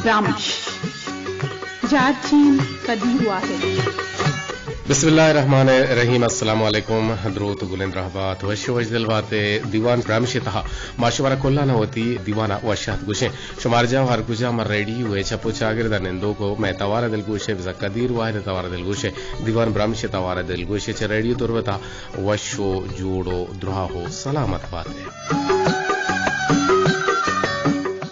ब्राह्मश जाचीन कदीर वाहिद बिस्मिल्लाहिर्रहमानिर्रहीम अस्सलामु अलैकुम द्रोत गुलेंद्र रहबात वश वजदलवाते दीवान ब्राह्मशतः माशवरा कोल्लाना होती दीवाना वशात गुशे शुमार जा हर गुजा मर रेडियो है छपो चागिरदा निंदो को मैं तवारा दिल गुशे बिजा कदीर वाहिद तवारा दिल गुशे दीवान ब्राह्मश तवारा दिल गुशे च रेडियो तुरवता वशो जोड़ो द्राहो सलामत बाते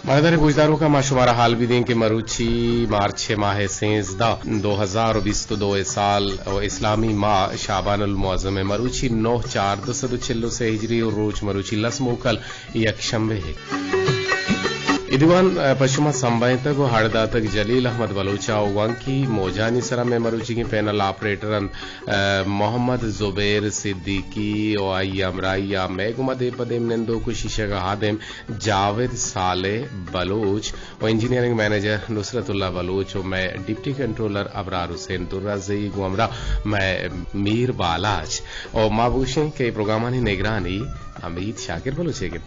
मरदर गुजदारों का माशुमारा हाल भी दें कि मरूची मार्च माह सेंसदा 2022 साल और इस्लामी माह शाबानुल मुअज़्ज़म में मरूची 9/4/246 से हिजरी और रोज मरूची लसमोकल यकशंबे है इदवान पश्चिमा संबंधित को हड़दा तक जलील अहमद बलूचा वंकी मोजानी सरा में मरूची की पैनल ऑपरेटर मोहम्मद जुबैर सिद्दीकी और अमराइया मैगुमद पदेम नंदो को शीशे का हादेम जावेद साले बलूच और इंजीनियरिंग मैनेजर नुसरतुल्लाह बलूच और मैं डिप्टी कंट्रोलर अबरार हुसैन दुर्राज़ई गुमरा मैं मीर बालाज और माबूशें के प्रोग्रामानी निगरानी अमीद शाकिर बलूचे के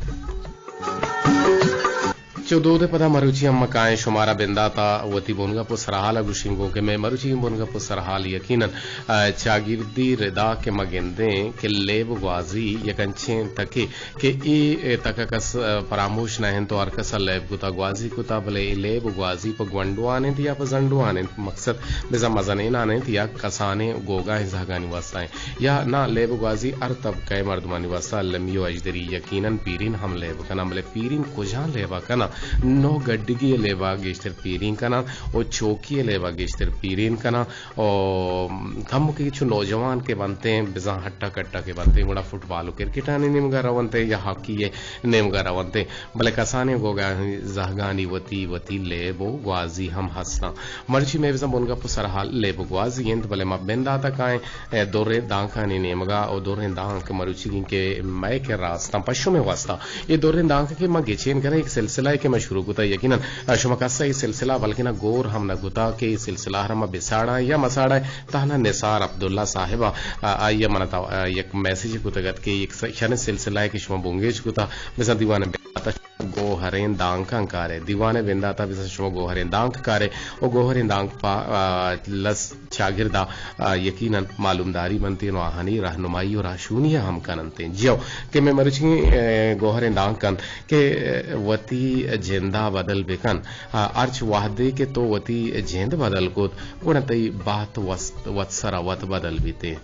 चौदह पदा मरूची अम्मा काए शुमारा बिंदाता वती बोनगा पो सरहाला गुशिंगो के मैं मरूची बोनगा पो सरहाल यकीनन चागिरदी रिदा के मगिंदे के लेब वाजी यकंचे तके के ई तक कस परामोश नहन तो अरकस लेब गुता ग्वाजी कुता भले लेब ग्वाजी प ग्वंडुआने दिया प जंडुआने मकसद बेजा मजने नाने दिया कसाने गोगा हिजागानी वास्ताएं या ना लेब ग्वाजी अर तब कै मर्दमानी वास्ता लमियो अजदरी यकीनन पीरिन हम लेब कना भले पीरिन कुजा लेबा कना नो गड्डगी लेवा गेस्टर पीरिन कना और चौकी लेवा गेस्टर पीरिन कना और हम के छु नौजवान के बनते हैं बिजा हट्टा कट्टा के बनते हैं गुड़ा फुटबॉल क्रिकेट आने निमगा रवंते या हॉकी ये निमगा रवंते भले कसाने गोगा जहगानी वती वती लेबो ग्वाजी हम हसना मर्ची में बिजा बोनगा पुसरहाल लेबो ग्वाजी यंत भले मबेंदा तक आए दोरे दांखा ने निमगा और दोरे दांख मरुची के मैं के रास्ता पशु में वास्ता ये दोरे दांख के म गेचेन करे एक सिलसिला के मैं शुरू गुता यकीनन शुमकसा ये सिलसिला बल्कि ना गोर हम न गुता के ये सिलसिला हम बिसाड़ा या मसाड़ा ताना निसार अब्दुल्ला साहिबा आया मनता एक मैसेज गुतगत के एक शन सिलसिला है कि शुम बुंगेज गुता बिसा दीवाने गोहरें दांक कारे दीवाने बिंदाता बिसा शुम गोहरें दांक कारे और गोहरें दांक पा लस चागिरदा यकीनन मालूमदारी बनती नो आहानी रहनुमाई और आशूनिया हम कनते जियो के मैं मरुची गोहरें दांक कन के वती जिंदा बदल बेकन अर्च वाहदे के तो वती जेंद बदल को गुणतई बात वत्सरा वत बदल बीते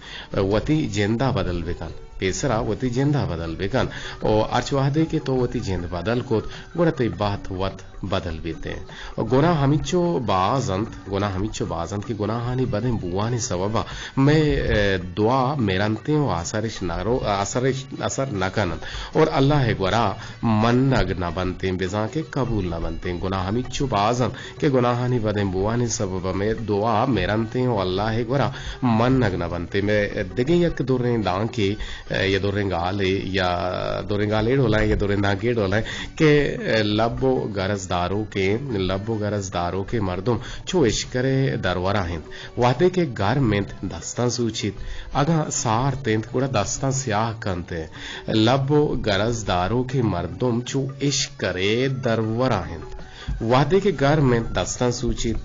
वती जिंदा बदल बेकन पेसरा वती जिंदा बदल बेकन और अर्च वाहदे के तो वती जेंद बदल को गुणतई बात वत बदल बीते और गुनाह हमिचो बाजंत की गुनाहानी बदे बुआनी सबबा मैं दुआ मेरंते और असर न कनन और अल्लाह है गुरा मन नग न बनते बिजा के कबूल न बनते गुनाह हमिचो बाजन के गुनाहानी बदे बुआनी सबबा में दुआ मेरंते और अल्लाह है गुरा मन नग न बनते मैं दिगे यक दुरे दां के ये दुरे गाले या दुरे गाले डोला या दुरे नागे डोला के लबो गरजदारों के मर्दुम छो इश्करे दरवरा हिंद वादे के घर में दस्तां सूचित अगा सार तेंत गुड़ा दस्तां स्याह कंते लबो गरजदारों के मर्दुम छो इश्करे दरवरा हिंद वादे के घर में दस्तां सूचित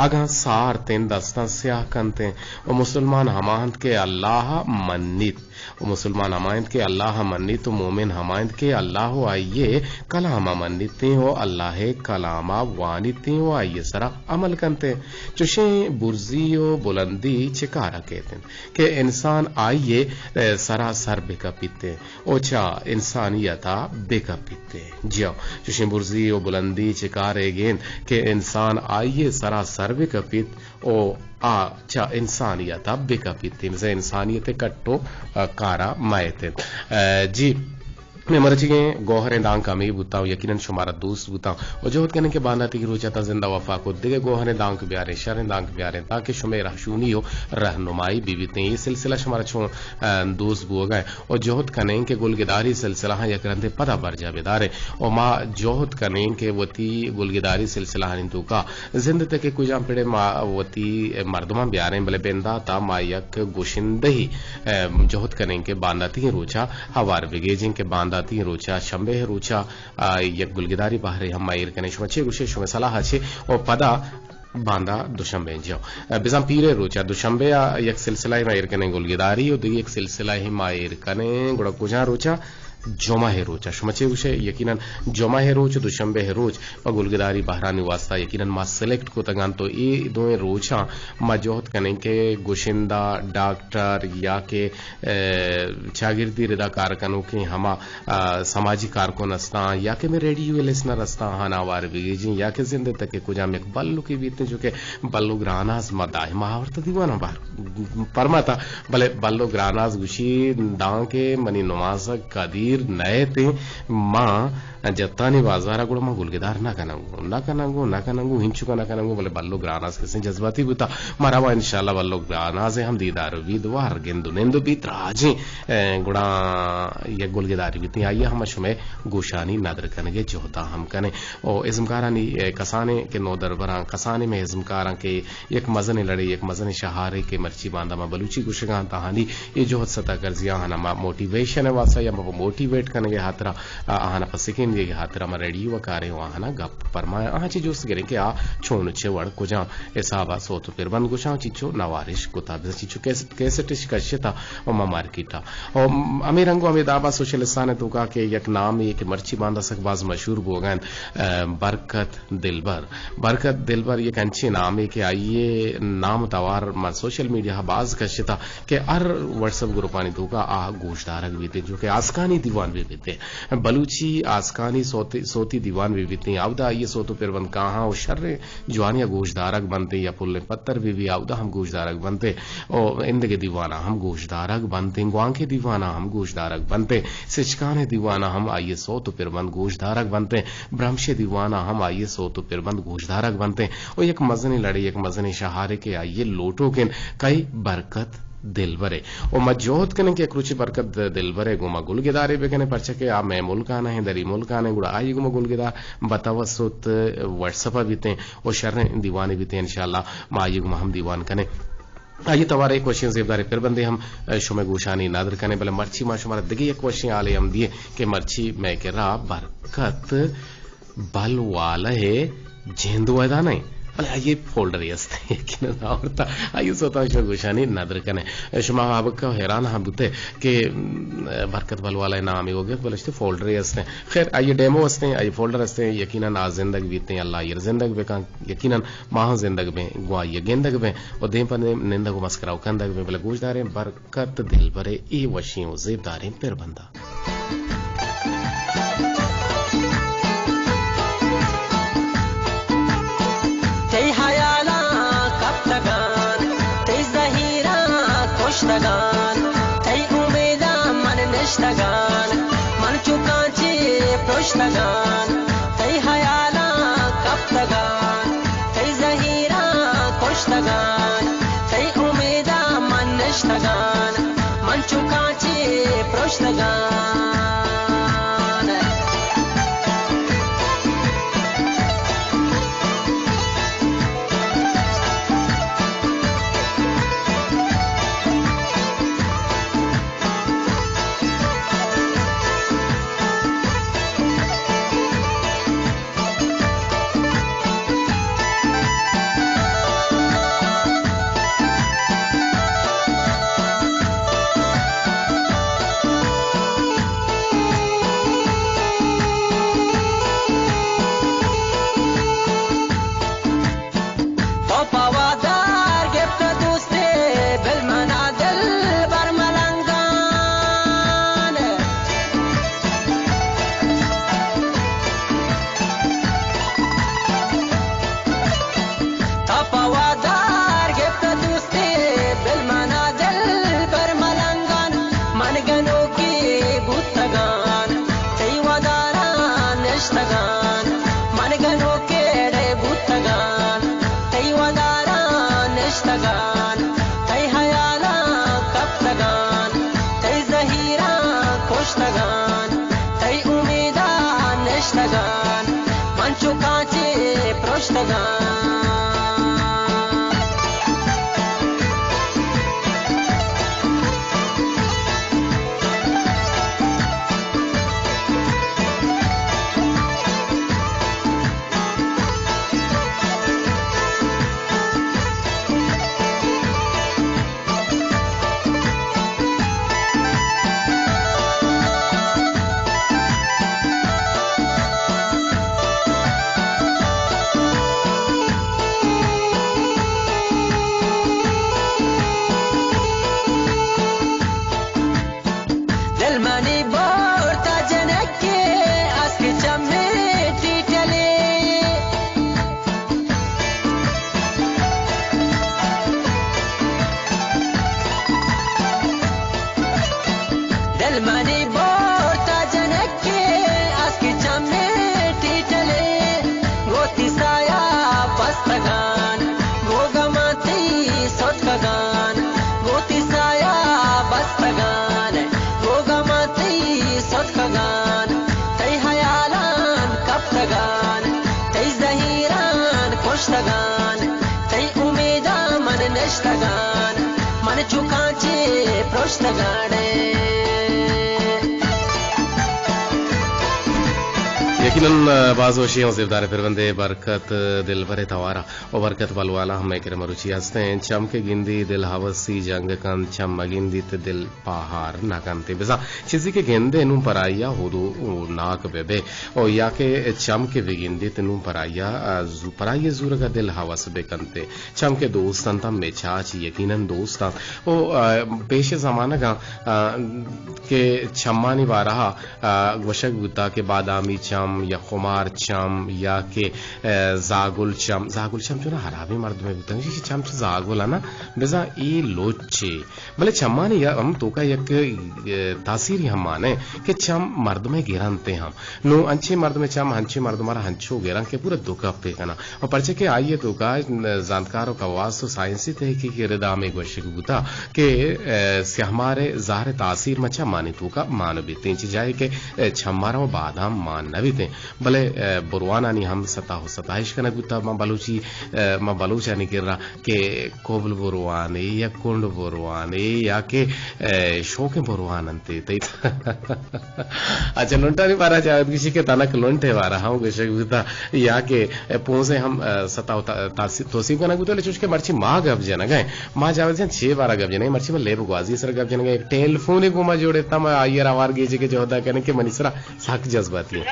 अगा सार तेन दस्तां स्याह कंते और मुसलमान हमांत के अल्लाह मन्नित और मुसलमान हमायत के अल्लाह मन्नित मोमिन हमायत के अल्लाह आइये कलामा मन्निते हो अल्लाह कलामा वानिते हो आइये सरा अमल कंते चुशे बुर्जियो बुलंदी चिकारा कहते के इंसान आइये सरासर बेका पीते ओचा इंसानियता बेका पीते जियो चुशे बुर्जियो बुलंदी चिकारे गेंद के इंसान आइये सरासर बेका पीत ओ चा इंसानियत बेका पीते मिसे इंसानियत कट्टो कारा मायते जी मैं मर्जी के गोहरें दांग कामी बुताऊं यकीनन शुमारा दोस्त बुताऊं और जो कहने के बांधा थी कि रोचाता जिंदा वफा को दिगे गोहरें दांग ब्यारे शरें दांग ब्यारे ताकि शुमे रहशूनी हो रहनुमाई बीबीते ये सिलसिला शुमारा छो दोस्त बुआ गए और जोहद कनें के गुलगिदारी सिलसिला हाँ यकरंदे पदा बर जाबेदारे और माँ जोहद कनें के वती गुलगिदारी सिलसिला हाँ निंतु का जिंद तक कुछ पेड़े माँ वती मर्दमा ब्यारे भले बेंदा ता मायक गोशिंदही जोहद कनें के बांधा थी रोचा हवार बिगेजिंग के बांधा दाती रोचा शंबे रोचा यक गुलगिदारी बाहरे हम मायर कने शुमचे गुशे शुमे सलाह छे और पदा बांदा दुशंबे जो बिजाम पीरे रोचा दुशंबे यक सिलसिला मायर कने गुलगिदारी और दी एक सिलसिला ही मायर कने गुड़ा कुजा रोचा जोमा है रोचा शुमचे गुशे यकीनन जोमा है रोच दुशंबे है रोच व गुलगिदारी बहरानी वास्ता यकीनन मा सेलेक्ट को तगान तो ये दो रोचा मा जोहत कने के गुशिंदा डॉक्टर या के शागिर्दी रिदा कारकनों के हमा समाजी कारकुन अस्ता या के में रेडियो लिसनर अस्ता हनावार बीजी या के जिंदे तक के कुजा में बल्लू की बीते जो के बल्लू ग्रानास मदाह महावरत दीवाना बार परमाता भले बल्लू ग्रानास गुशी दां के मनी नमाज कदीर नए थे मां जत्तानी बाजारा गुड़ मां गुलगिदार ना कनंगू हिंचुका ना कनंगू बोले बल्लो ग्रानास के जज्बाती बुता मरावा इंशाल्लाह बल्लो ग्रानास हम दीदार विदवार गेंदु नेंदु बीत राजी गुड़ा ये गुलगिदारी बीती आइए हम शुमे गोशानी नादर कनगे जोहता हम कने ओ इजमकारानी कसाने के नो दरबरा कसाने में इजमकारा के एक मजने लड़े एक मजने शहारे के मर्ची बांधा मा बलूची गुशगा तहानी ये जोहत सता कर जिया हना मा मोटिवेशन है वासा या मोटिवेट कनगे हातरा आहाना पसिकिन ये हातरा मा रेडियो कारे आहाना गप परमाया आहा ची जोस गिरे के आ छोन छेवड़ कुजा एसाबा सोतो फिर बन गुशा चिचो नवारिश कुता चिचो कैसे टिश कशता ओ मा मार्केटा ओ अमीरंगो अमीदाबा सोशलिस्तान तो का के एक नाम ये के मर्ची बांधा सकबाज मशहूर बोगन बरकत दिलबर ये कंची नाम है के आइए नाम तवार मा सोशल मीडिया बाज कशता के हर व्हाट्सएप ग्रुपानी तो का आ गोशदारक बीते जो के आसकानी दीवान भी बीते बलूची आसकानी सोती दीवान भी बीते आवदा ये सोतो फिर बन कहां और शर्रे जवानिया गोशदारक बनते या पुल्ले पत्थर भी आवदा हम गोशदारक बनते और इंदगे दीवाना हम गोशदारक बनते ग्वां के दीवाना हम गोशदारक बनते सिचकाने दीवाना हम आइए सोतो फिर बन गोशदारक बनते ब्रह्मशे दीवाना हम आइए सोतो फिर बन गोशदारक बनते और एक मजनी लड़े एक मजनी शहारे के आइए लोटो के कई बरकत दिलबरे ओ मजोहत कने के क्रुचि बरकत दिलबरे गुमा गुलगिदारे बेकने परचके आ मैं मुल्काना है दरी मुल्काने गुड़ा आई गुमा गुलगिदार बतावसुत व्हाट्सएप बीते ओ शर्रे दीवाने बीते इंशाल्लाह मा आई गुमा हम दीवान कने आइए तवारे क्वेश्चन जेबदारे फिर बंदे हम शुमे गोशानी नादर कने बले मर्ची मा शुमारा दिगे एक क्वेश्चन आले हम दिए के मर्ची मैं के रा बरकत बल वाला है जेंदु वदा नहीं भले ये फोल्डर यस्ते कि ना होता आइए सोता गोशानी नादर कने शुमा अब का हैरान हम बुते के बरकत बल वाला नाम हो गया बोले फोल्डर यस्ते खैर आइए डेमो हस्ते आइए फोल्डर हस्ते यकीनन आज जिंदगी बीते अल्लाह ये जिंदगी बे का यकीनन माह जिंदगी में गुआ ये गेंदगी में और दे पर निंदा को मस्कराओ कंदगी में बोले गोशदारे बरकत दिल भरे ए वशियों जेबदारे फिर बंदा तई उमेदा मन निष्ठगान मन चुकाची प्रोष्ठगान तई हयाला कप्तगान तई जहीरा कोष्ठगान तई उमेदा मन निष्ठगान मन चुकाची प्रोष्ठगान प्रोष्टगान मन चुकाचे प्रोष्टगाने यकीनन बाज़ो शियों ज़िवदार फिरवंदे बरकत दिल भरे तवारा और बरकत बलवाला हमें करे मरुची हस्ते हैं चम के गिंदी दिल हवसी जंग कन चम मगिंदी ते दिल पहाड़ नाकंते बिजा चीज़ी के गेंदे नूं पराइया हो दो नाक बेबे और या के चम के विगिंदी ते नूं पराइया ज़ूर का दिल हवस बेकंते चम के दोस्तान तम में चाच यकीनन दोस्तान ओ पेश ज़माना का के चम्मानी वारहा वशक बुता के बादामी चम या खुमार चम या के जागुल चम जो ना हराबी मर्द में बुता जी चम से जागुल है ना बेजा ई लोचे भले चम्मा ने या हम तो का एक तासीर हम माने कि चम मर्द में गिरनते हम नो अंचे मर्द में चम हंचे मर्द मारा हंचो गिरन के पूरा दुख पे कना और परचे के आइए तो का जानकारों का वास तो साइंसी थे कि रिदा में वशिक बुता के से हमारे ज़ाहिर तासीर में चम माने तो का मान भी तीन चीज जाए के छमारा बादाम मान नबी थे भले बुरवाना नहीं हम सताइश का गुता मां बलूचा नहीं गिर रहा के कोबल बुरवाने या कुंड बुरवाने या के शोके बुरवान अंते अच्छा लुंटा नहीं पारा चाहे किसी के तनक लुंटे वारा हम कुछ गुता या के पोसे हम तोसीब का ना गुता ले चुके मर्ची मां गब जना गए मां जावे जन 6 बार गब जने मर्ची में लेब ग्वाजी सर गब जन गए टेलीफोन को मा जोड़े तम आयर आवार गेजे के जोदा कहने के मनीसरा साख जज्बाती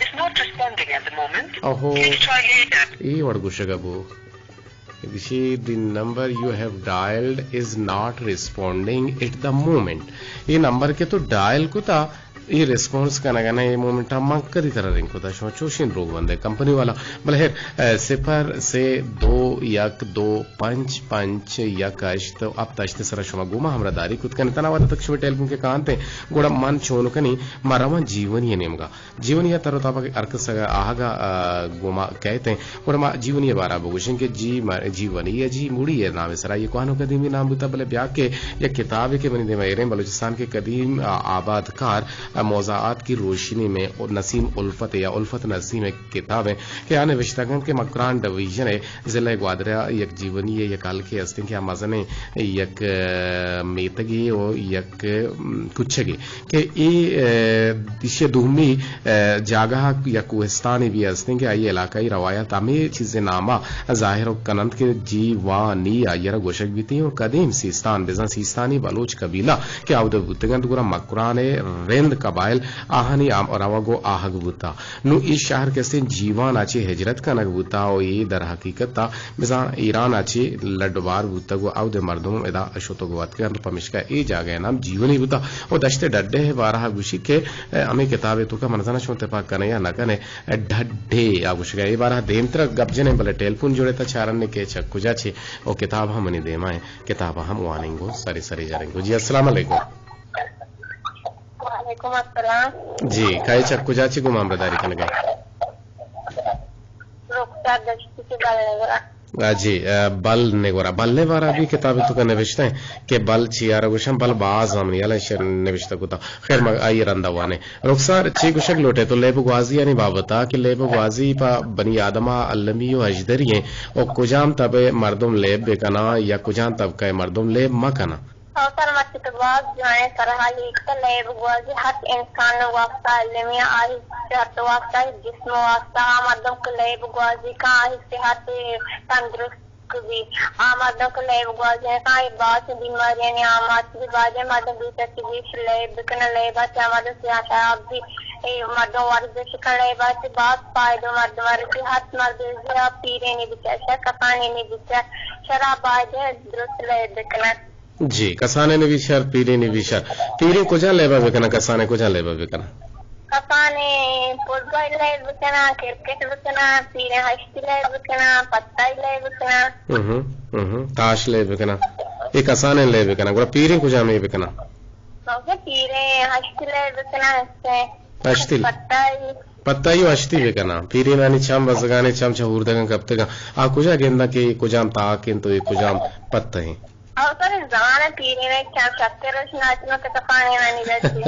is not responding at the moment. Oh, please try later. what gushagabu? The number you have dialed is not responding at the moment. ये नंबर के तो डायल को था ये रिस्पॉन्स करना गाना ये मोमेंट हम मांग करी तरह रिंग को था शो चोशिन रोग बंदे कंपनी वाला बलहेर 0 से 2 1 2 5 5 1 तो अब तश्ते सरा शुमा गुमा हमरा दारी कुछ कने तना वाला तक शुमे टेलीफोन के कांते गोड़ा मन छोन कनी मारामा जीवन ये नेमगा जीवन या तरह तापा के अर्क सगा आहागा गुमा कहते हैं गोड़ा मा जीवन ये बारा बगुशन के जीवन ये जी मुड़ी ये नाम सरा ये कहानो कदीमी नाम बुता बले ब्याह के या किताब के बनी दे मेरे बलूचिस्तान के कदीम आबादकार मौज़ाआत की रोशनी में नसीम उल्फत या उल्फत नसीम एक किताब है कि आने विश्तगन के मकरान डिवीजन है जिला ग्वादरा एक जीवनी है एक हाल के अस्तिन के मजने एक मेतगी और एक कुछगे के ये दिशे दुहमी जागह या कोहिस्तानी भी अस्तिन के आई इलाकाई रवायत हमें चीजें नामा जाहिर और कनंत के जीवानी आयर गोशक भी थी और कदीम सीस्तान बिजन सीस्तानी बलोच कबीला के आवद बुतगन पूरा मकरान रेंद कबाइल आहनी आम और आवागो आहग बुता नु इस शहर के से जीवान आचे हिजरत का नग बुता और ये दर हकीकत ता मिजान ईरान आचे लडवार बुता गो आउद मर्दों एदा अशोतो गोवत के पमिश का ए जागे नाम जीवनी बुता और दश्ते डड्डे है बारह गुशी के हमें किताबे तो का मनजाना शोते पाक कने या न कने ढड्डे आगुश गए बारह देमत्र गबजने बले टेलीफोन जोड़े ता चारन ने के चक्कु जाचे और किताब हमने देमाए किताब हम वानेंगो सरी सरी जारेंगो जी अस्सलाम वालेकुम वालेकुम अस्सलाम जी काई चक्कु जाची गुमाम रदारी कने गए रुकता दस्ती के बारे जी बल नेगोरा बल्ले वारा भी किताबें तो करने विश्ते हैं कि बल चियारा गुशम बल बाज हमने याला शर निविष्ट को था खैर मग आई रंदावाने रुखसार ची गुशक लोटे तो लेब ग्वाजी यानी बाबता कि लेब ग्वाजी पा बनी आदमा अल्लमी व अजदरी हैं और कुजाम तबे मर्दुम लेब बेकना या कुजाम तब का मर्दुम लेब मकना सर मस्जिद बाज जो है सरहाली का लेब ग्वाजी हर इंसान वास्ता अल्लमिया आही सेहत वास्ता जिस्म वास्ता मर्दों को लेब ग्वाजी का आही सेहत तंदुरुस्त भी आमदों को लेब ग्वाजी का बात बीमारियां ने आमद भी बाजे मर्दों भी तकलीफ लेब कन लेबा से मर्दों से आता अब भी मर्दों वाले शिकन लेबा से बात फायदे मर्दों वाले हाथ मर्द से पीरे नहीं बिचा कपाने नहीं बिचा शराब बाजे दुरुस्त लेब कन जी कसाने ने विचार पीरे ने विचार पीरे कुजा लेबा बेकना कसाने कुजा लेबा बेकना कसाने फुटबॉल लेब बेकना क्रिकेट बेकना पीरे हस्ती लेब बेकना पत्ता लेब बेकना ताश लेब बेकना ये कसाने लेब बेकना गोरा पीरे कुजा में बेकना ओके पीरे हस्ती लेब बेकना से हस्ती पत्ता ही हस्ती बेकना पीरे नानी चाम बसगाने चाम चहुरदगन कप्तगा आ कुजा गेंदा के कुजाम ताकिन तो ये कुजाम पत्ता है और सर जमाना पीरे में क्या शक्कर नाचना के तकाने वाली रहती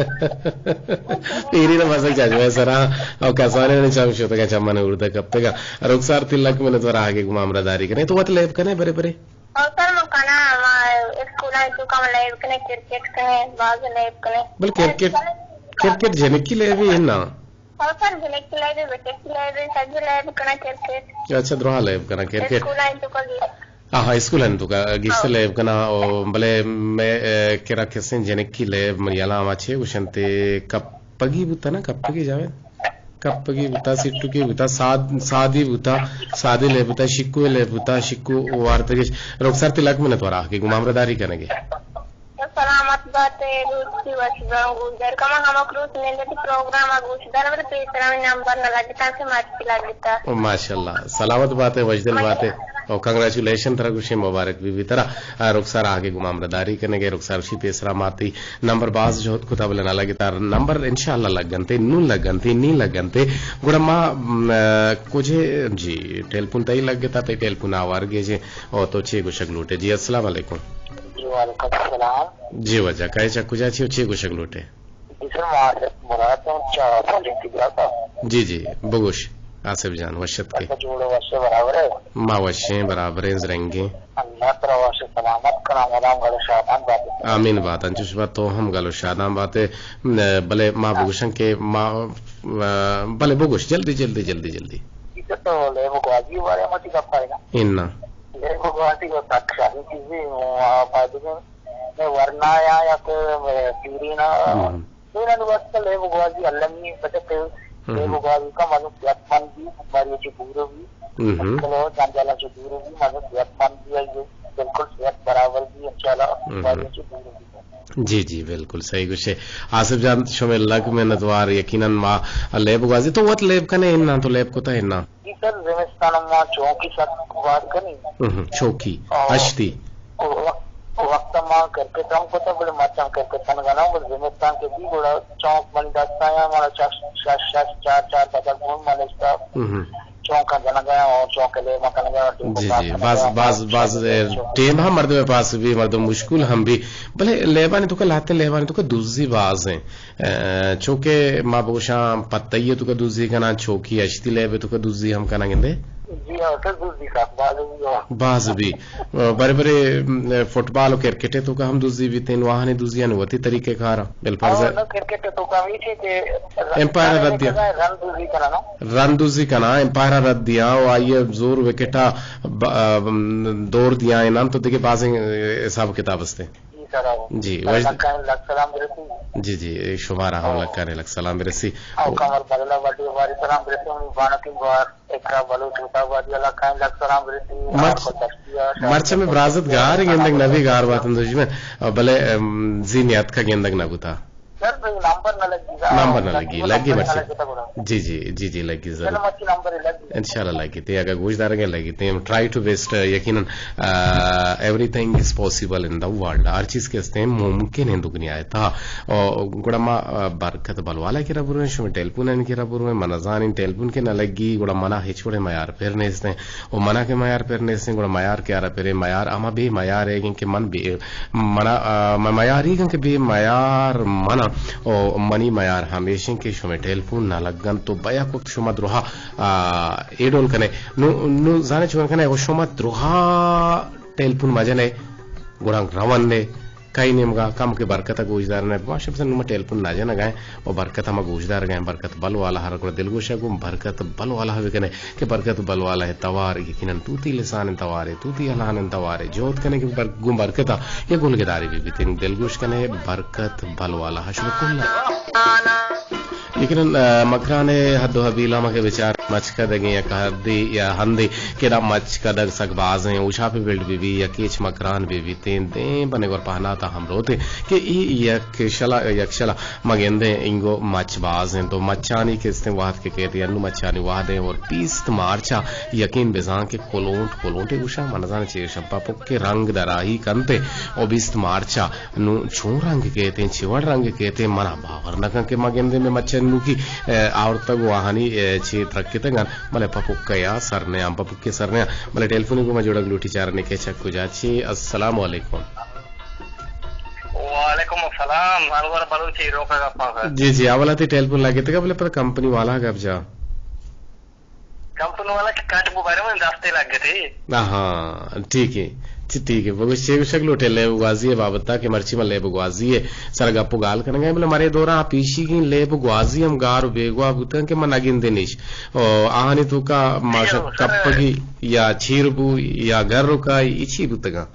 पीरी ने मसल जाजवा सरा और कसाने ने चाम शोता का चम्मा ने उड़ता कब तक रुखसार तिलक में तो आगे घुमाम रदारी करे तो वत लेब कने बरे बरे और सर मकाना स्कूल है तो कम लाइव कने क्रिकेट कने बाज लाइव कने बल क्रिकेट जनकी ले भी है ना और सर जनकी लाइव बेटे लाइव सभी लाइव कने क्रिकेट अच्छा द्रोहा लाइव कना क्रिकेट स्कूल है तो कगी हाँ स्कूल है तो का गिस्ट लाइव कना भले मैं केरा केसे जनकी लाइव मरियाला आवाचे उशंते कप्पगी बुता ना कप्पगी जावे कप्पगी बुता सिट्टुकी बुता सादी बुता सादी ले बुता शिक्कू ले बुता शिक्कू वार्तगिश रोकसर तिलक में नतवरा के गुमामरदारी करेंगे सलामत बाते रूसी वशबं गुजर कमा हम क्रूज ने प्रोग्राम गुजर पर पेशरा में नंबर न लगता से मैच लगता माशाल्लाह सलामत बात है वजदल बात है और कांग्रेचुलेशन तरह खुशी मुबारक भी तरह रुखसार आगे गुमामरदारी करने गए रुखसार उसी पेशरा माती नंबर बाज जो खुदा बोले ना लगे तार नंबर इंशाल्लाह लगनते नू लगनते नी लगनते गुड़मा कुछ जी टेलीफोन तई लग गया पे टेलीफोन आवार गे जे और तो छे गुशक लूटे जी अस्सलाम वालेकुम जी वजह कहे चक्कू जाची छे गुशक लूटे जी जी बगुश आसिफ जान वशत के माँ वशे बराबर रेंगे आमीन बात अंजुश बात तो हम गलो शादाम बातें भले माँ बगुशन के माँ भले बगुश जल्दी जल्दी जल्दी जल्दी इन्ना वर्णाया या पीरीना अल्लमी का मनुष्यत्मन भी हमारी पूर्व भी जानजाला से दूर भी मनुष्यत्मन भी है बिल्कुल सेहत बराबर भी इंशाल्लाह जी जी बिल्कुल सही गुशे आसिफ जान शमे लग में नतवार यकीनन मा लेब गाजी तो वत लेब कने इन्ना तो लेब को ता इन्ना जी सर जिमिस्तान मा चौकी साथ बात कनी चौकी अश्ती वक्त मां करके काम को तो बड़े मचाम करके तन गाना बड़े जिमिस्तान के भी बड़ा चौक बन जाता है हमारा चार बदल घूम मालिस्ता चौक का जना गया और चौक के लिए मकान गया जी जी बाज टेम हम मर्द में पास भी मर्द मुश्किल हम भी भले लेबानी तो का लाते लेबानी तो का दूसरी बाज है चौके माँ बोशा पत्तैये तो का दूसरी का ना चौकी अश्ती लेबे तो का दूसरी हम का ना गेंदे जी हाँ सर दूसरी का बाज भी बड़े बड़े फुटबॉल और क्रिकेट तो का हम दूसरी भी थे वहां ने दूसरी अनुवती तरीके खारा बिल्कुल क्रिकेट तो का भी थे एम्पायर रद्द दिया रन दूसरी का ना एम्पायर रद्द दिया और आइए जोर विकेटा दौड़ दिया इनाम तो देखिए पास हिसाब किताब से जी जी जी शुमारा हम लग करे लग सलाम बिरसी मर्च में ब्राजत गार गेंदक नबी गार बात में भले जीनियत का गेंदक न गुता नंबर न लगी मर्ची जी जी जी जी लगी जरूर इंशाल्लाह लगी थे अगर गोशदार के लगी थे ट्राई टू बेस्ट यकीनन everything is possible in the world हर चीज के इसते मुमकिन है दुनिया है था और गुड़मा बरकत बलवाला की रबुर में शुमे टेलीफोन की रबुर में मनजान इन टेलीफोन के न लगी गुड़ा मना हिचोड़े मयार फेरने इसते और मना के मयार फेरने इसते गुड़ा मयार के आरा फेरे मयार आमा भी मयार है कि मन भी मना मयार ही कि भी मयार मना और मनी मयार हमेशा के शुमे टेलीफोन ना लगन तो बया को शुमा द्रोहा एडोल कने नु जाने चुन कने वो शुमा द्रोहा टेलीफोन मजने गुरांग रवन ने कई नेमगा कम के बरकत गोजदार ने माशब से नुमा टेलीफोन ना जाना गए और बरकत हम गोजदार गए बरकत बल वाला हर को दिल गोशा को बरकत बल वाला हवे कने के बरकत बल वाला है तवार यकीनन तूती लिसान तवारे तूती हलान तवारे जोत कने के गुम बरकत ये गुलगदारी भी तीन दिल गोश कने बरकत बल वाला हशम कुल्ला लेकिन मकराने हद्दो हबीला के विचार मचका दगे या कहदी या हंदी केरा मचका दग सकबाज हैं उछा पे बिल्ड भी या केच मकरान भी तेन दे बने और पहना था हम रोते कि यक्षला मगेंदे इंगो मचबाज हैं तो मचानी के इस्ते वाद के कहते अनु मचानी वादे और पीस्त मार्चा यकीन बेजान के कोलोंटे उषा मनजान चे शब्बा पुक्के रंग दराही कंते और बीस्त मार्चा नु छो रंग कहते चिवड़ रंग कहते मना बावर नका के मगेंदे में मच्छन की आवृत्तक वाहनी क्षेत्र रखितंगन मले पपुक्कया सरने आम पपुक्के सरने मले टेलीफोन को मजोड़क लूटी चारने के चक्कू जाची अस्सलाम वालेकुम वालेकुम अस्सलाम अलवर बलूची रोका गप्पा जी जी आवला ती टेलीफोन लागे थे बोले पर कंपनी वाला गप जा कंपनी वाला के काट को बारे में रास्ते लग गए थे हां ठीक है ठीक है वो शेख शगलोटे लेब ग्वाजी बाबता के मर्ची में लेब ग्वाजी सरगा पुगाल करेंगे बोले मरे दोरा पीशी की लेब ग्वाजी हम गार बेगवा बुतन के मन अगिन देनिश और आहानी तो का माशा कपगी या छीरबू या घर का इची बुतगा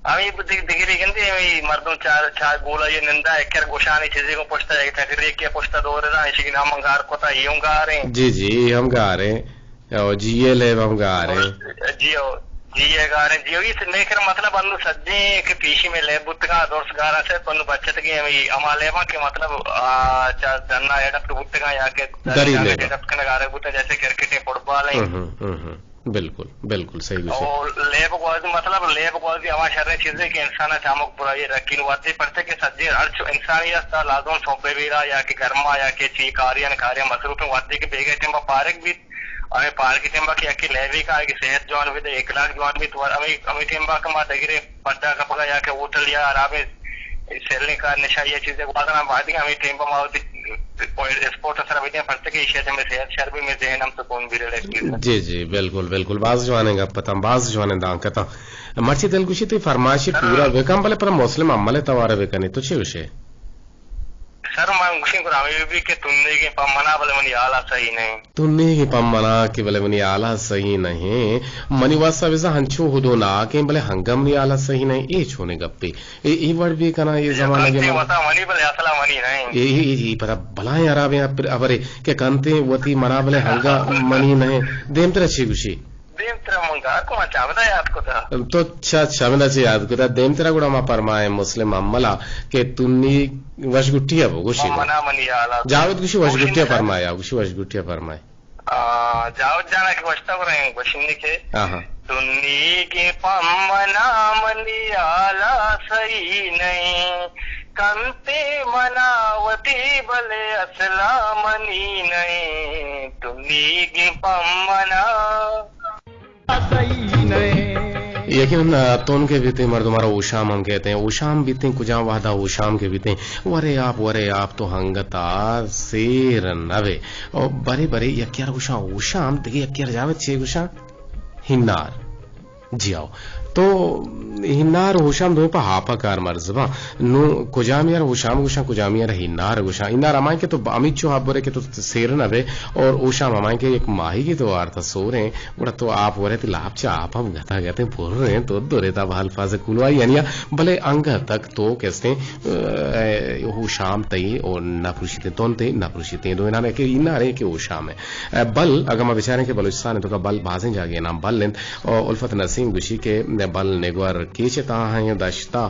अभी दिगिरी गंदी मर्दों चार गोला ये नंदा एकर गोशानी चीजें को पोस्टा है तकरीर के पोस्टा दो रहा है कि नाम गार को ता यूं गा रहे जी हम गा रहे और जीए ले हम गा रहे जियो गा रहे जियो इस लेकर मतलब अन्नु सज्जे के पीछे में ले बुतगा दोस्त गारा से पन्नु बच्चे के अभी अमालेमा के मतलब चा दन्ना एडप्ट बुतगा या के एडप्ट करने गा रहे बुतगा जैसे क्रिकेट फुटबॉल है बिल्कुल बिल्कुल सही विषय और लेब क्वालिटी मतलब लेब क्वालिटी हमारे शरीर चीजें कि इंसान चामक बुराई रखी वाते पड़ते के सज्जे अर्च इंसानी रास्ता लाजों सौंपे वीरा या कि गर्मा या कि ची कार्य मसरूफ वाते के बेगे टेम्बा पार्क भी हमें पार्क टेम्बा की अकी लेवी का कि सेहत जवान भी 1 लाख जवान भी तो हमें टेम्बा का मा दगरे पट्टा का पका या कि होटल या आरामे सेलने का नशा ये चीजें बाद में बात हमें टेम्बा मावती स्पोर्ट असर विद्या पड़ते के इशे में सेहत शर्बी में जहन हम तो कौन भी रहे जी बिल्कुल बाज जवाने का पता बाज जवाने दां कता मर्ची दिल कुशी तो फरमाइशी पूरा वेकम भले पर मुस्लिम अम्मले तवारे वेकने तो छे विषय सर मैं गुशिंग को रामे भी के तुन्ने के पमना बले मनी आला सही नहीं तुन्ने के पमना के बले मनी आला सही नहीं मनी वासा विसा हंचो हुदो ना के बले हंगम नी आला सही नहीं ए छोने गप्पे ए वर्ड भी कना ये जमाना के मनी बले असला मनी नहीं ए पता भला यार अबरे के कंते वती मना बले हंगा मनी नहीं देम तरह छी गुशी तो छावना से याद को देम तेरा गुड़ा मा परमाए मुस्लिम अम्मला के तुन्नी वशगुट्टिया वो गुशी जावेद गुशी वशगुट्टिया फरमाया गुशी वशगुट्टिया फरमाए जावेद जाना के वस्ता को रहे गुशिन्नी के तुन्नी के पम्मना मनियाला सही नहीं कंते मनावती बले असला मनी नहीं तुन्नी के पम्मना यकीन तोन के बीते मर्द हमारा ओशाम हम कहते हैं ओशाम बीते कुजा वादा ओशाम के बीते वरे आप तो हंगता शेर नवे और बरे यक्यार उषा ओशाम देखिए यक्यार जावे छे उषा हिन्नार जियाओ तो हिन्नार होशाम दो पा हापा कार मर्जबा नो कुजामियार होशाम गुशा कुजामियार हिन्नार गुशा हिन्नार अमाय के तो अमित चो आप बोरे के तो शेर नवे और ओशाम अमाय के एक माही की तो अर्थ सो रहे उड़ा तो आप बोरे तो लाभ चा आप हम गता गते बोल रहे हैं तो दोरे ता अल्फाज कुलवाई यानी भले अंग तक तो कैसे होशाम तई और नपुरुषिते तोनते नपुरुषिते दो ना के इनारे के ओशाम है बल अगर मैं बेचारे के बलूचिस्तान तो का बल बाजें जागे नाम बल लें और उल्फत नसीम गुशी के बल नेगवर केचे ता हैं दशता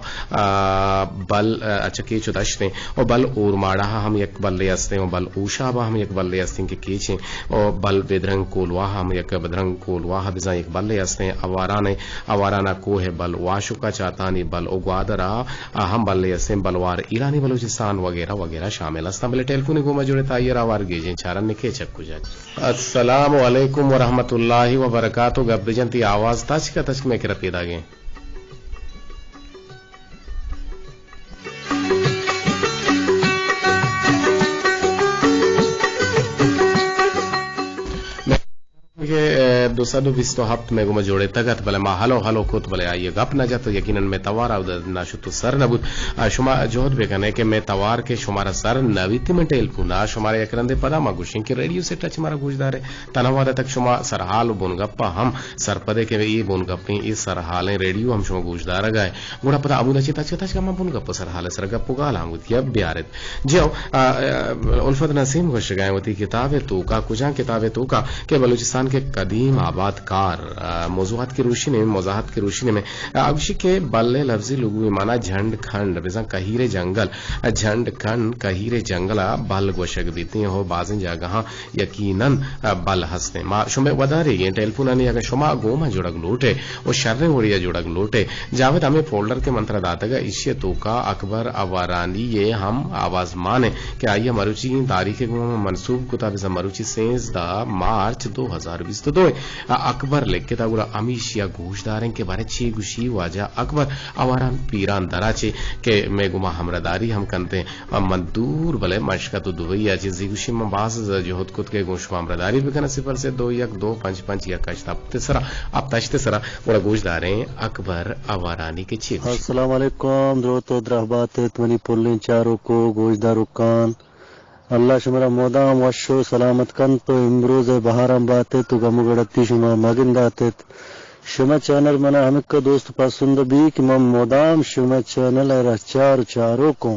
बल अच्छा केचो दशते और बल और माड़ा हम एक बल ले अस्ते और बल ऊशाबा हम एक बल ले अस्ते के केचे और बल बेदरंग कोलवाह हम एक बदरंग कोलवाह बिजा एक बल ले अस्ते अवाराना को है बल वाशुका चातानी बल उग्वादरा हम बल ले अस्ते बलवार ईरानी बलूचिस्तान वगैरह वगैरह शामिल अस्ता बले टेलीफोन को मजुरे तायरा वार गेजे चारन ने के चक्कू जा अस्सलाम वालेकुम व रहमतुल्लाहि व बरकातहू गब्बजंती आवाज तच का तच में कर पैदा गए दोस्तों 27 में गुम जोड़े तगत भले मा हलो कुत भले आइए गप न जातो यकीनन में तवार ना शुतु सर नबुत शुमा जोहद बेगने के मैं तवार के शुमारा सर नविति में टेल पुना शुमारे एकरंदे पदा मा गुशिं के रेडियो से टच मारा गुजदारे तनवादा तक शुमा सरहाल बुनगप्पा हम सरपदे के ये बुनगप्पे इस सरहाले रेडियो हम शुमा गुजदार गए गुणा पदा अबू नची तच का मा बुनगप्पा सरहाले सरगप्पो गाला हम दिया ब्यारत जो उल्फत नसीम खुश गए वती किताबें तो का कुजा किताबें तो का के बलूचिस्तान के कदीम आबादकार मौजूदात की रोशनी में मोजाहत की रोशनी में अवशी के बल्ले लफ्जी लुगुई माना झंड खंड बिजा कहीरे जंगल झंड खंड कहीरे जंगला बल गोशक बीती हो बाजिन जगह यकीनन बल हंसने मा शुमे वदारे ये टेलीफोन ने अगर शुमा गोमा जुड़क लोटे और शर्रे ओड़िया जुड़क लोटे जावेद हमें फोल्डर के मंत्र दातगा इश्य तो का अकबर अवारानी ये हम आवाज माने कि आइए मरुचि तारीख मंसूब कुताब मरुचि 16 मार्च 2022 तो अकबर लेके तागुरा अमीशिया गोशदारें के बारे ची गुशी वाजा अकबर अवारान पीरान दराचे के मैं गुमा हमरादारी हम कंते मदूर भले मशका तो दुवैया चीजी गुशी में बास जोहद कुत के गोश हमरादारी भी कना 0 से 2 1 2 5 5 या कश्ता तिसरा अब तश्तसरा और गोशदारें अकबर अवारानी के ची अस्सलाम वालेकुम द्रोतो द्रहबाते तुमनी पुल्लिन चारों को गोशदारो कान अल्लाह शुमरा मोदाम वशो सलामत कन तो इमरोज बहारम बाते तो गमुगड़ती शुमा मगिंदाते शुमा चैनल मना हमिक दोस्त पसंद भी कि मम मोदाम शुमा चैनल है चार चारों को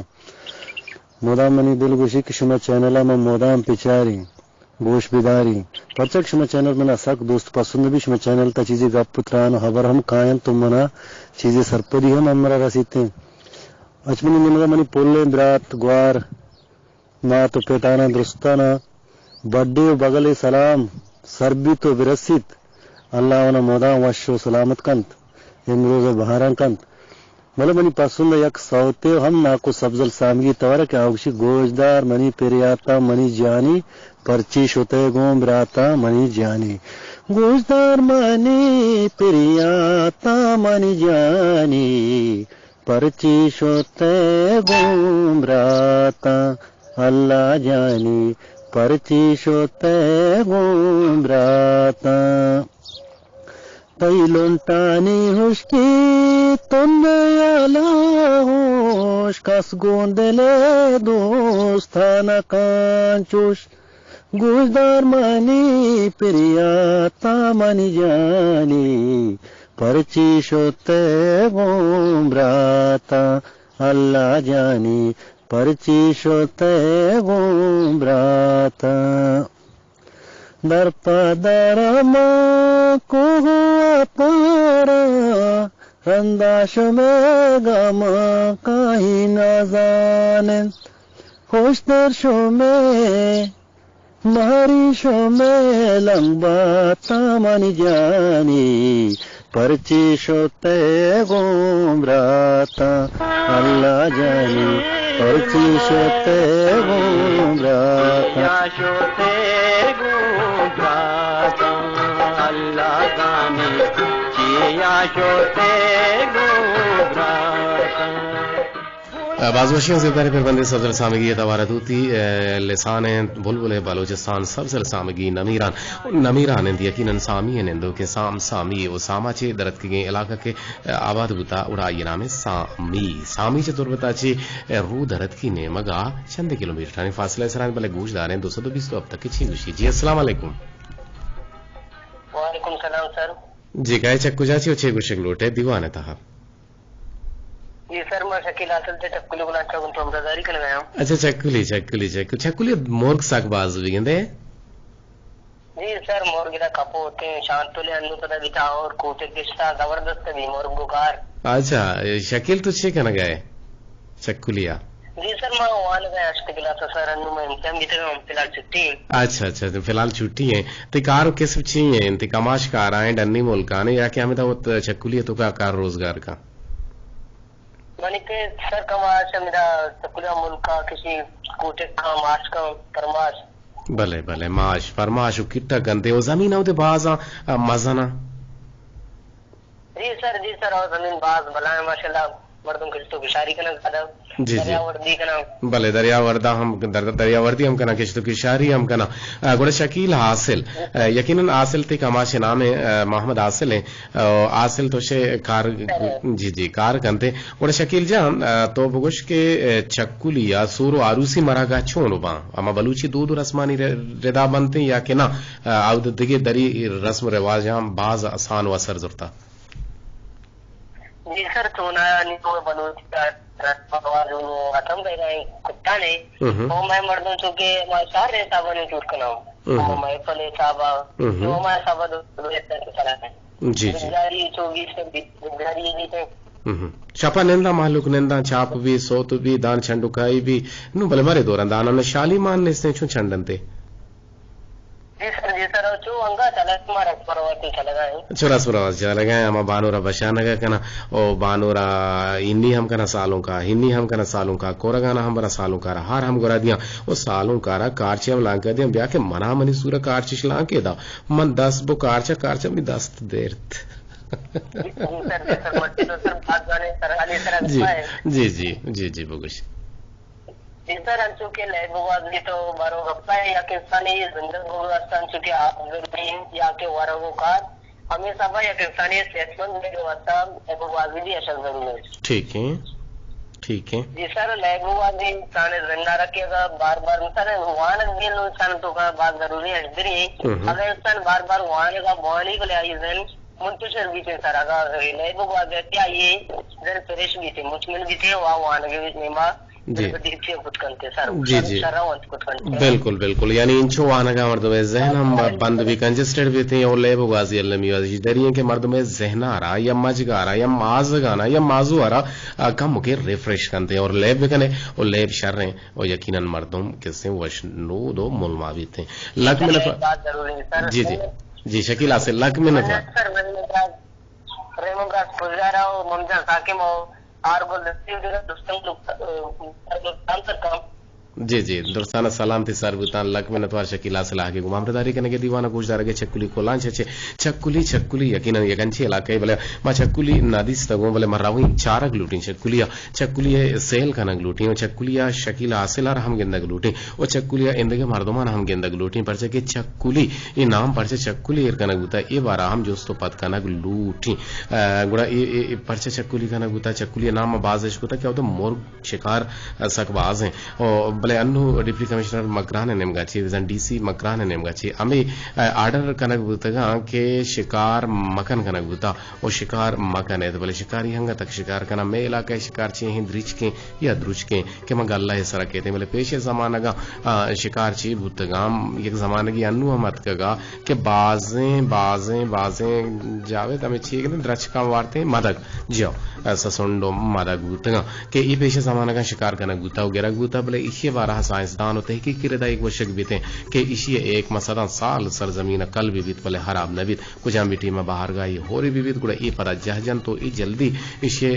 मोदाम मनी दिल गुशी कि शुमा चैनल मम मोदाम पिचारी गोश बिदारी परचक शुमा चैनल मना सक दोस्त पसंद भी शुमा चैनल ता चीजें गप पुत्रान खबर हम कायम तुम मना चीजें सरपदी हम हमरा रसीते अचमनी मनगा मनी पोले ब्रात ग्वार ना तो पेटाना दुरुस्ताना बड्डे बगले सलाम सरबी तो विरसित अल्लाह वना मोदाम वशो सलामत कंत इमरोज बहारन कंत मतलब मनी पसंद यक सौते हम ना को सब्जल सामगी तवर के आवशी गोजदार मनी पेरियाता मनी जानी परचीश होते गोम राता मनी जानी गोजदार मनी पेरियाता मनी जानी परचीश होते गोम राता अल्लाह जानी परचीश होते गोम राता तई लुंटानी हुश्की तुन्ने आला होश कस गोंदले दोस्ताना कांचुश गुजदार मनी प्रियाता मनी जानी परचीश होते गोमराता अल्लाह जानी परचीश होते गोमराता दरपदरमा को हुआ पारा रंदाश में गम कहीं न जाने होश दर्शो में महरिशो में लंबा तामन जानी परचीशो ते गोमराता अल्लाह जानी परचीशो ते गोमराता अल्लाह जानी बाज़वशियों से दारे पर बंदे सब्ज़ल सामगी तवारत होती लिसान बुलबुल बलोचिस्तान सब्ज़ल सामगी नमीरान यकीनन सामी नंदो के सामी वो सामा चे दरत के इलाका के आबाद बुता उड़ा ये नाम सामी चे तुरबता चे रू दरत की ने मगा चंद किलोमीटर ठाने फासला सरान बले गोशदार हैं 220 तो अब तक की छी गुशी जी अस्सलाम वालेकुम। वालेकुम सलाम सर जी काय चक्कू जाची हो छे गुशक लोटे दीवाने था जी सर मैं शकील हासिल से चक्कुली बुला चाहूं तो हमदारी कर गया हूं। अच्छा चक्कुली मोर्ग साक बाज भी गंदे जी सर मोर्गिला कपो होते हैं शांतुले अन्नु पता बिता और कोटे किस्ता जबरदस्त भी मोर्ग बुखार। अच्छा शकील तो छे कना गए चक्कुलिया जी सर मैं वहां गया अष्टगिला तो सर अन्नु में इंतजाम भी तो फिलहाल छुट्टी। अच्छा तो फिलहाल छुट्टी है ते कार किस चाहिए इंते कमाश कार आए डन्नी मुल्का ने या क्या में था चक्कुलिया तो का कार रोजगार का मानी के सर कमाश मेरा चक्कुलिया मुल्का किसी कोटे का माश का फरमाश भले माश फरमाश किट्टा गंदे वो जमीन होते बाजा मजाना जी सर और जमीन बाज भला है माशाल्लाह मर्दों के तो बिशारी का ना जी दरियावर्दी का ना भले दरियावर्दी हम कना किश्तो की शारी हम कना गोड़े शकील हासिल यकीनन हासिल ते कमाशे नाम है मोहम्मद हासिल है हासिल तो शे कार जी कार कंते गोड़े शकील जान तो बगुश के चक्कुलिया सूरो आरूसी मरागा छोनो बा अमा बलूची दूध रस्मानी रेदा बनते या के ना आउद दिगे दरी रस्म रिवाज हम बाज आसान व असर जुरता जी सर तो ना नहीं तो बलूची आवाज़ खत्म कर रहे हैं कुत्ता ने वो मैं मर्दों चुके मैं सारे साबा ने चूट करना हूँ मैं फले साबा जो मैं साबा दो ऐसे चला है जी जारी 24 से जारी भी थे छपा नेंदा मालूक नेंदा छाप भी सोत भी दान छंडुकाई भी नु भले मारे दौरान दान ने शाली मान ने से छु छंडनते जी सर चो अंगा चला तुम्हारा परवर्ती चला गए चोरस प्रवास चले गए हम बानोरा बशानगा कना ओ बानोरा इन्नी हम कना सालों का हिन्नी हम कना सालों का कोरगाना हम बरा सालों का हार हम गोरा दिया ओ सालों का कारचे हम लांग दिया ब्या के मना मनी सूरा कारचिश लांग के दा मन 10 बो कारचा मी 10 देरत जी जी जी जी बोगश जी सर अंचु के ले बुवाजी तो बारो गप्पा है या के स्थानीय जिंदगी गुरुस्तान चुके आप गुरुइन या के वारो कार हमेशा भाई या के स्थानीय सेक्शन में गुरुस्ता बुवाजी भी असल जरूर है ठीक है जी सर ले बुवाजी साने जिंदा रखिएगा बार-बार सर वाहन भी लो सन तो का बात जरूरी है इधर अगर सन बार-बार वाहन का बोली को ले आई जन मुंतशिर भी थे सर अगर ले बुवाजी क्या ये जन फ्रेश भी थे मुश्किल भी थे वाहन के बीच में जी जी जी बिल्कुल यानी इंचो वाहनगा मर्द में जहन हम बंद भी कंजेस्टेड भी थे और लेब गाजी अल्लमी दरिए के मर्द में जहन आ रहा या मजगा आ रहा या माज गाना या माजू आ रहा कम के रिफ्रेश करते और लेब भी कने और लेब शर रहे और यकीनन मर्दों किससे वशनू दो मुलमा भी थे लक में नफा जी जी जी शकीला से लक में नफा जी जी दुस्ताना सलाम थी सर बुतान लक में नतवार शकीला सलाह के गुमामदारी करने के दीवाना गुजदार के छक्कुली कोलान छे छक्कुली यकीनन यगंछे इलाके भले मा छक्कुली नदीस तगो भले मरावी चार ग्लूटी छक्कुलिया सेल कनक लूटी और छक्कुलिया शकीला आसिलार हम गेंदक लूटी और छक्कुलिया इंदगे मर्दमान हम गेंदक लूटी परचे के छक्कुली ये नाम परचे छक्कुली एर कनक गुता ए बारा हम जोस्तो पद कनक लूटी गुड़ा ए परचे छक्कुली कनक गुता छक्कुलिया नाम बाज गुता क्या होता मोर शिकार सकबाज हैं और भले अन्नु डिप्टी कमिश्नर मकरान नेमगाची विजन डीसी मकरान नेमगाची अमे आर्डर कनक बुतगा के शिकार मकन कनक बुता और शिकार मकन है तो भले शिकारी हंगा तक शिकार कना मे इलाका शिकार चे हैं द्रिच के या द्रुच के मग अल्लाह है सरा कहते भले पेशे जमाना का शिकार ची बुतगाम एक जमाने की अन्नु मत कगा के बाजें जावे तमे छी के द्रच का वारते मदक जाओ ससुंडो मदक बुतगा के ई पेशे जमाना का शिकार कनक बुता वगैरह बुता भले इसी बारह साइंसदान और तहकीक की रदा एक वशक बीते कि इसी एक मसदा साल सरजमीन कल भी बीत भले हराब नबीत कुछ हम बीटी में बाहर गाई हो रही बीत गुड़ा ई पता जहजन तो ई जल्दी इसे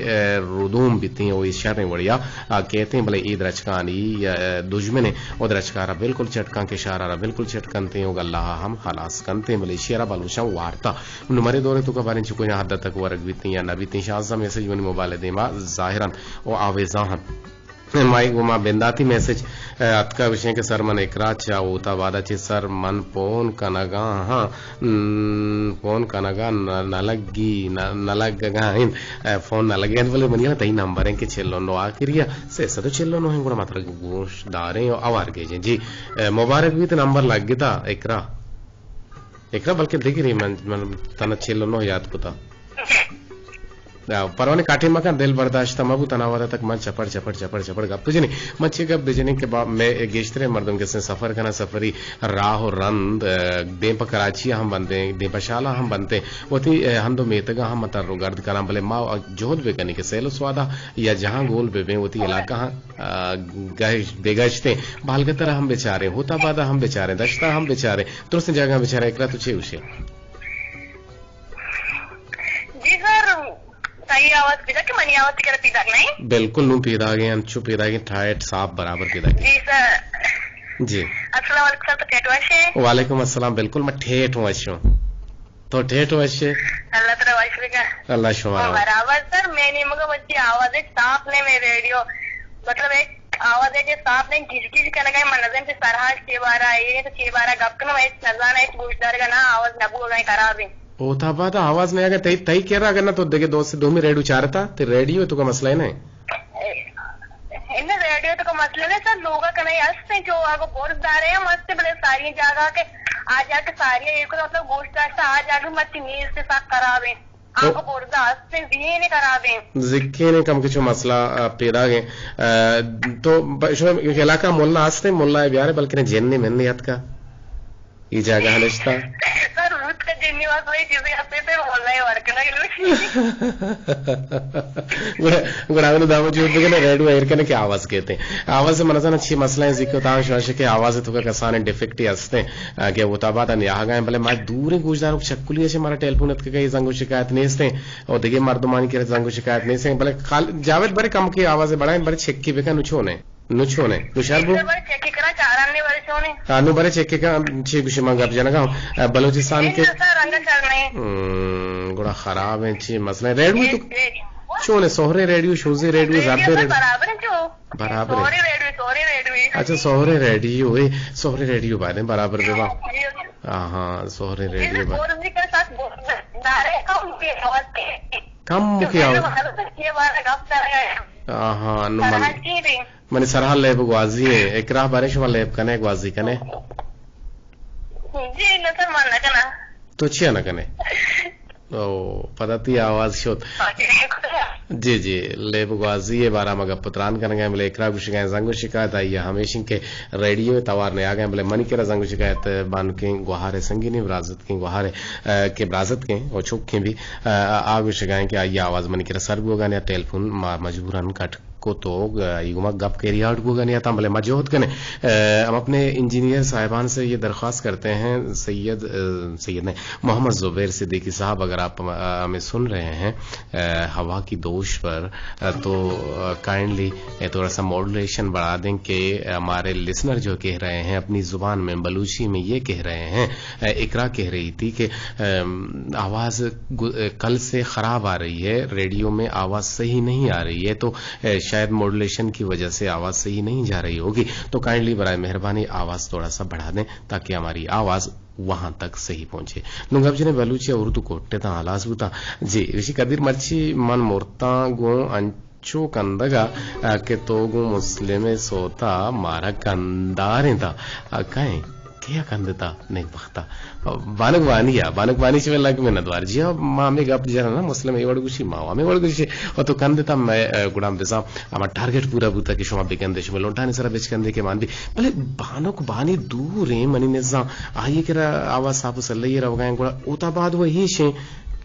रुदूम बीती और इस शर बढ़िया कहते हैं भले ईद रचकानी या दुश्मन और रचकारा बिल्कुल चटका के शारा बिल्कुल चटकनते हो अल्लाह हम खलास कंते भले शेरा बालूशा वार्ता नुमरे दौरे तो कबारे चुको या हद तक वर्ग बीती या नबीती शाजा मैसेज बनी मोबाइल देमा जाहिरन और आवेजाहन माइक वमा बेंदाती मैसेज अतका विषय के सर मन एकरा चा होता वादा चे सर मन पोन कनगा नलगगा इन फोन नलगे बोले मनिया तई नंबर है के चेल्लो नो आखिरिया से सदो चेल्लो नो है गुड़ा मात्र गोश दारे आवार के जी मुबारक भी तो नंबर लग गया एकरा बल्कि देखी रही मन तना चेल्लो नो याद को था परवाने काटे मकान दिल बर्दाश्त मबू तनावादा तक मन चपड़ गप तुझे नहीं मच्छी गप दिजने के बाद मैं गेश्तरे मर्दम के सफर करना सफरी राह रंद देप कराची हम बनते देपशाला हम बनते वती हम दो मेतगा हम मतर गर्द करा भले माँ जोहद बेगनी के सेलो स्वादा या जहां गोल बेबे वती इलाका बेगश्ते बालग तरह हम बेचारे होता बादा हम बेचारे दश्ता हम बेचारे तुरस्त जगह बेचारे एकरा तुझे उसे सही आवाज पीदा कि मनी आवाज के पीदा नहीं बिल्कुल नु पीदा गए अंचु पीदा गए ठाट साफ बराबर पीदा गए जी सर जी अस्सलाम वालेकुम सर ठेठ वशे वालेकुम अस्सलाम बिल्कुल मैं ठेठ वशो तो ठेठ वशे अल्लाह तेरा वाशे का अल्लाह शुमार बराबर सर मैंने मगर बच्ची आवाज साफ ने में रेडियो मतलब एक आवाज है जो साफ नहीं घिस के लगा मनजन से सरहाश के बारा ये तो के बारा गप ना एक नजाना एक गुजदार का ना आवाज नबू गए खराब है होता बात आवाज नहीं आगे तई कह रहा करना तो देखे दोस्त से दो में रेडियो चाह रहा था रेडियो तो का मसला है ना इन्हें रेडियो तो का मसला है सर लोग का नहीं हंसते जो आगे गोश्त दारे हैं मस्त बड़े सारी जगह के आ जाके सारी एक मतलब गोश्त आ जाके मत नीर से साफ करावे आपको गोश्त हंसते दिए नहीं करावे जिक्के ने कम कुछ मसला पैदा गए तो इलाका मोल्ला हंसते मोल्ला है ब्यारे बल्कि जेन्ने मैंने याद का ये जगह हनिश्ता सर रुत का जिन्नी बस वही चीजें आते थे बोलना ही वर्क नहीं गुड़ागुन दामो जो बगने रेडियो एयर कने के आवाज कहते हैं आवाज से मनसन अच्छी मसला है जिको तां शोश के आवाज तो का कसाने डिफेक्ट हस्ते के वो ताबात ने यहाँ गए भले मैं दूर गुजदार चक्कुली से हमारा टेलीफोन के कई जंगो शिकायत नहीं से और देखिए मर्दमानी के जंगो शिकायत नहीं से भले जावेद बड़े कम की आवाज बढ़ाए बड़े छक्की बेका नुछोने तुषार अनु बड़े चेक का छे गुशी मंगा जनगा बलूचिस्तान के गुड़ा खराब है ची मसला रेडियो तो शोने सोहरे रेडियो शोजे रेडियो जाते बराबर है अच्छा सोहरे रेडियो बारे बराबर बेवा हाँ सोहरे रेडियो कम मुखी आओ हाँ मैंने सरहा लेब ग्वाजी है एक राह बारे शुमा लेब कने ग्वाजी कने जी न सर मानना कना तो छिया न कने ओ पदती आवाज शोत जी जी लेब ग्वाजी है बारा मगा पुत्रान कने गए बोले एकरा गुश गए जंगु शिकायत आई है हमेशा के रेडियो तवार ने आ गए बोले मन के जंगु शिकायत बान के गुहारे संगीनी विरासत के गुहारे के विरासत के और चुक के भी आग शिकायत के आई आवाज मन के सर गोगा ने टेलीफोन मजबूरन कट को तो युमा गप के रियाड को गनिया था भले मजोहत कने हम अपने इंजीनियर साहिबान से ये दरख्वास्त करते हैं सैयद ने मोहम्मद जुबैर सिद्दीकी साहब अगर आप हमें सुन रहे हैं हवा की दोष पर तो काइंडली थोड़ा सा मॉड्यूलेशन बढ़ा दें कि हमारे लिसनर जो कह रहे हैं अपनी जुबान में बलूची में ये कह रहे हैं इकरा कह रही थी कि आवाज कल से खराब आ रही है रेडियो में आवाज सही नहीं आ रही है तो शायद मॉड्यूलेशन की वजह से आवाज सही नहीं जा रही होगी तो काइंडली बराए मेहरबानी आवाज थोड़ा सा बढ़ा दें ताकि हमारी आवाज वहां तक सही पहुंचे नुंगब जी ने बलूची उर्दू कोट्टे था आलास बुता जी ऋषि कदीर मर्ची मन मोरता गो अंचो कंदगा के तो गो मुस्लिम सोता मारा कंदार था कहें क्या कंदता नहीं बखता बानकवानी से लग में नदवार जी मामे गप जरा ना मुस्लिम एवडगुशी मावा में वडगुशी और तो कंदता मैं गुडाम बेसा हमारा टारगेट पूरा बुता कि शोमा बेकंदे शो लोंटाने सरा बेच कंदे के मान भी भले बानक बानी दूर है मनी ने जा आइए के आवाज साफ सल्ले रवगाय गुडा ओता बाद वही शे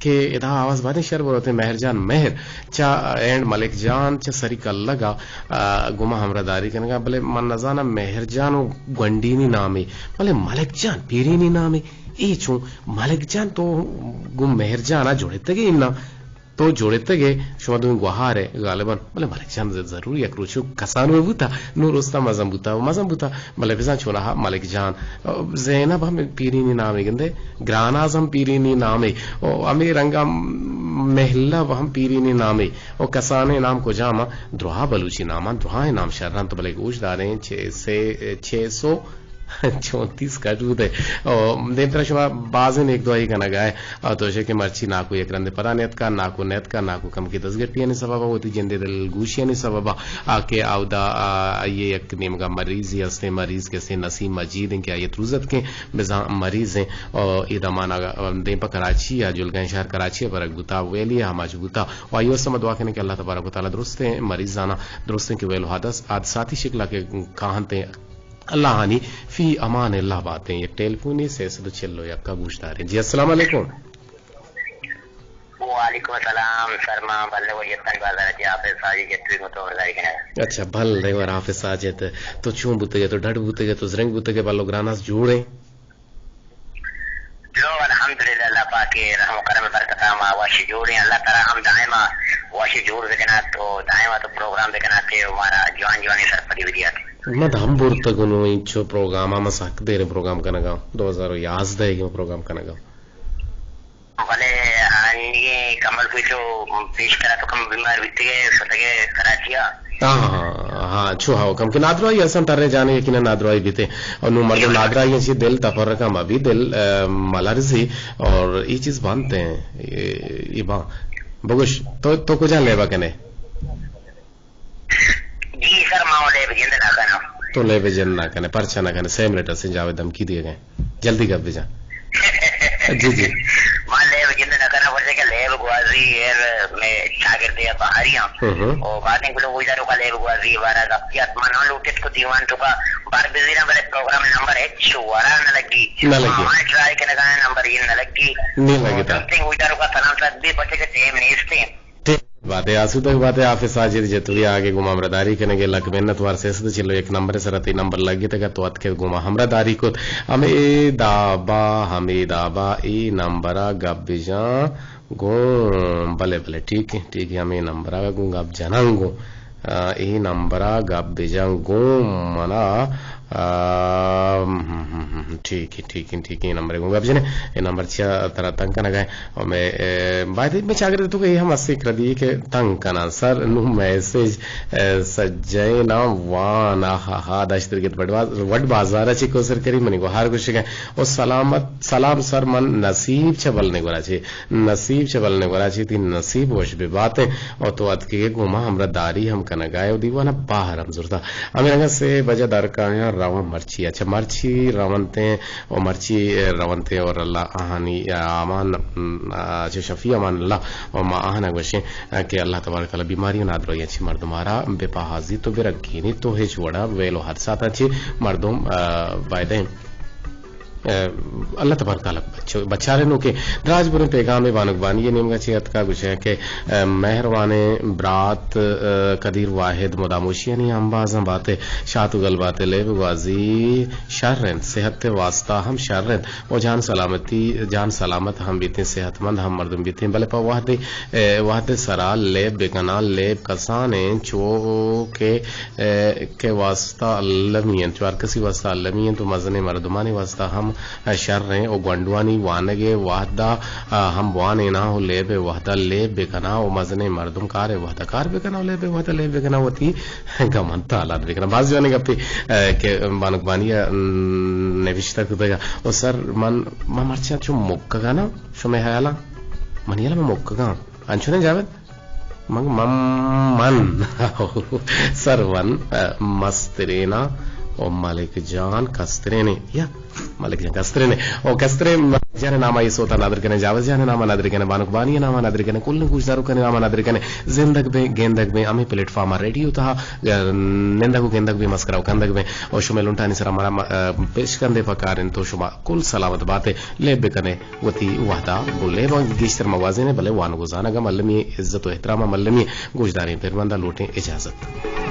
के इधा आवाज बाने शर बोलते मेहरजान मेहर चा एंड मलिक जान चा सरिका लगा गुमा हमरादारी कनगा भले मन नजाना मेहरजान गंडीनी नामे भले मलिक जान पीरीनी नामे ई छू मलिक जान तो गुम मेहरजान आ जोड़े तगे इन्ना तो जोड़े तगे शुमा दुम गुहारे गालिबन भले मलिक जान जरूरी अक्रोचो कसानो बुता नूर उस्ता मजम बुता भले बिजा छोना मलिक जान ज़ैनब हम पीरीनी नामे गंदे ग्रान आजम पीरीनी नामे ओ अमी रंगा महल्ला वहम पीरीनी नामे ओ कसाने नाम को जामा द्रोहा बलूची नामा द्रोहा नाम शर्रन तो भले गोश दारे 634 का दूध है और देवता शुमा बाजन एक दो ही का नगाए और तो के मर्ची नाकू एक रंदे परा नेत का नाकू कम की 10 गट्टियां ने सबबा होती जिंदे दिल गुशियां ने सबबा आके आवदा ये एक नेम का मरीज ही हस्ते मरीज के से नसीम मजीद के ये तुरजत के बिजा मरीज हैं और इदमाना दे पर कराची या जुलगन शहर कराची पर गुता वेली हम गुता और यो समझ दुआ के अल्लाह तबारक व तआला दुरुस्त है मरीज जाना दुरुस्त के वेल हादसाती शिकला के कहते अल्लाह हानी फी अमान अल्लाह बातें ये टेलीफोनी से तो चलो या का गुजदार है जी अस्सलाम वालेकुम वालेकुम सलाम शर्मा बल्ले वो यतन बाजार जी आप साजी के तो मजाई के अच्छा भल रे वर हाफिज साजिद तो चूं बुते तो डड बुते तो जरंग बुते बालो ग्रानास जोड़े लो अल्हम्दुलिल्लाह अल्लाह पाक के रहम करम बरकत मा वाशी जोड़े अल्लाह ताला हम दायमा वाशी जोड़ देना तो दायमा तो प्रोग्राम देखना के हमारा जवान सर पड़ी विदिया मत हम बुर्तगुनो इंचो प्रोग्राम हम सक देरे प्रोग्राम कनगा 2011 के प्रोग्राम कनगा भले ये कमल पूछो पेश करा तो कम बीमार बिते सतगे कराचिया हाँ छो हाओ कम के नादराई असन तरने जाने यकीन नादराई बीते और नु मर्द नादराई ये दिल तफरका अभी दिल मलर्जी और ये चीज बनते हैं ये बा बगुश तो को जान लेबा कने जी सर माओले बजिंद ना करना तो ले बेजन ना कने परछा ना कने सेम लेटर से जावे धमकी दिए गए जल्दी कर बेजा जी मान ले बजिंद ना करना वैसे के ले ग्वाजी यार मैं शागिर्द baharian o baadin gulo guidaro kale buazi waraga yat manon lutet ko diwan to ka bar bizina bale program number है शुवारा न लगी हमारे ट्राई करने का नंबर ये न लगी नहीं लगी था समथिंग विचारों का सलाम साथ भी बच्चे के टेम नहीं इसते बातें आंसू तक बातें हाफिज साजिद जतुरी आगे गुमा हमरादारी करने के लग मेहनत वार से चलो एक नंबर से रती नंबर लगी तक तो अत के गुमा हमरादारी को हमें दाबा ई नंबरा गब्बिजा गो भले भले ठीक है हमें नंबरा गो गब जनांगो ई नंबरा गब्बिजा गो मना ठीक है नंबर को अब जने ये नंबर छा तरह तंग करना गए और मैं बात में चागर तो ये हम अस्सी कर दिए कि तंग करना सर नु मैसेज सज्जय ना वाना हा दाश्तर के वड बाजार अच्छी को सर करी मनी को हार कुछ है और सलाम सर मन नसीब चबलने गोरा छे तीन नसीब वश भी बात है और तो अत के गुमा हमरा दारी हम कना गाय दीवाना बाहर हम जुरता हमें से बजा दर का रावण मर्ची अच्छा मर्ची रवनते और अल्लाह आहानी अमान अच्छा शफी अमान अल्लाह और माँ आहना वशे कि अल्लाह तबारक तआला बीमारियों ना दरोई अच्छी मर्दुमारा बेपाहाजी तो बेरखीनी तो है छोड़ा वेलो हादसात अच्छी मर्दुम वायदे अल्लाह तबारक तआला बच्चा रहनो के राजपुर पैगाम बानुगबानी ये निमगा चियत का कुछ है कि मेहरबाने ब्रात कदीर वाहिद मुदामुशियानी अंबाज़ बातें शातुगल बातें ले गाजी शर्रन सेहत वास्ता हम शर्रन और जान सलामत हम बीते सेहतमंद हम मर्दम बीते भले पर वाहदे सरा लेब बेगना लेब कसाने चो के वास्ता अल्लमियन चवार कसी वास्ता अल्लमियन तो मजने मर्दमानी वास्ता हम शर रहे ओ गंडवानी वानगे वाहदा हम वाने ना हो लेबे वाहदा लेबे कना ओ मजने मर्दुम कार वाहदा कार बेकना लेबे वाहदा लेबे कना होती गमन ताला बेकना बाज जाने गप्पी के बानुगबानिया नेविश्ता कुतगा ओ सर मन ममरचा चो मुक्का ना शो में हायला मनियाला में मुक्का अंचुने जावेद मंग मन सरवन मस्तरेना और मालिक जान कस्तरेने या मालिक जान कस्तरेने और कस्तरे जाने नामा ये सोता नादर कने जावज जाने नामा नादर कने बानुगबानी नामा नादर कने कुल कुछ दारू कने नामा नादर कने जिंदग में गेंदग में अमी प्लेटफॉर्म रेडियो था निंदग गेंदग में मस्कराव कंदग में और शुमे लुंटानी सर हमारा पेश कंदे पकार तो शुमा कुल सलामत बातें लेबे कने वती वहदा बोले गिश्तर मवाज़े ने भले वान गुजाना गम अल्लमी इज्जत व एहतराम अल्लमी गुजदारी फिर मंदा लूटें इजाजत